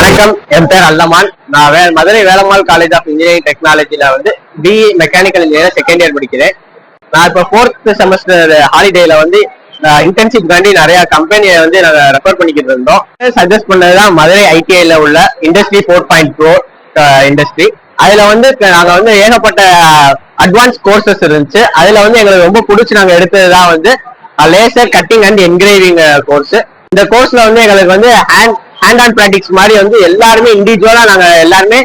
வணக்கம், என் பேர் அல்லமான். நான் Madurai Velammal college of engineering டெக்னாலஜில வந்து BE mechanical engineer second year படிக்கிறேன். நான் இப்போ 4th செமஸ்டர் ஹாலிடேல வந்து இன்டர்ன்ஷிப் காண்டி நிறைய கம்பெனியை வந்து நாங்க ரெஃபர் பண்ணிக்கிட்டு இருந்தோம். சஜஸ்ட் பண்ணதுதான் மதுரை ஐடிஐல உள்ள இண்டஸ்ட்ரி 4.0 இண்டஸ்ட்ரி. அதுல வந்து நாங்க வந்து ஏகப்பட்ட அட்வான்ஸ் கோர்சஸ் இருந்துச்சு. அதுல வந்து எங்களுக்கு ரொம்ப பிடிச்சி நாங்க எடுத்ததுதான் வந்து laser cutting and engraving course. இந்த கோர்ஸ்ல வந்து எங்களுக்கு வந்து ஹேண்ட் ஆன் பிராக்டிக்ஸ் மாதிரி வந்து எல்லாருமே இண்டிவிஜுவலா நாங்க எல்லாருமே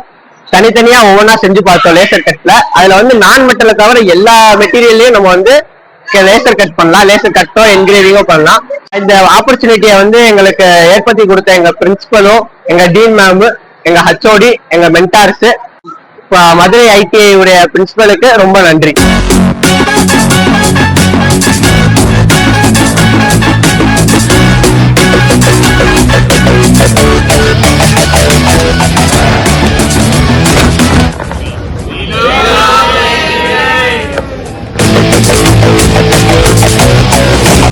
தனித்தனியா ஒவ்வொன்றா செஞ்சு பார்த்தோம் லேசர் கட்ல. அதுல வந்து நான் மெட்டலை தவிர எல்லா மெட்டீரியல்லையும் நம்ம வந்து லேசர் கட் பண்ணலாம், லேசர் கட்டோ என்கிரேவிங்கோ பண்ணலாம். இந்த ஆப்பர்ச்சுனிட்டியை வந்து எங்களுக்கு ஏற்படுத்தி கொடுத்த எங்க பிரின்சிபலும், எங்க டீன் மேம், எங்க ஹச்ஓடி, எங்க மென்டார்ஸ், மதுரை ஐடிஐ உடைய பிரின்சிபலுக்கு ரொம்ப நன்றி.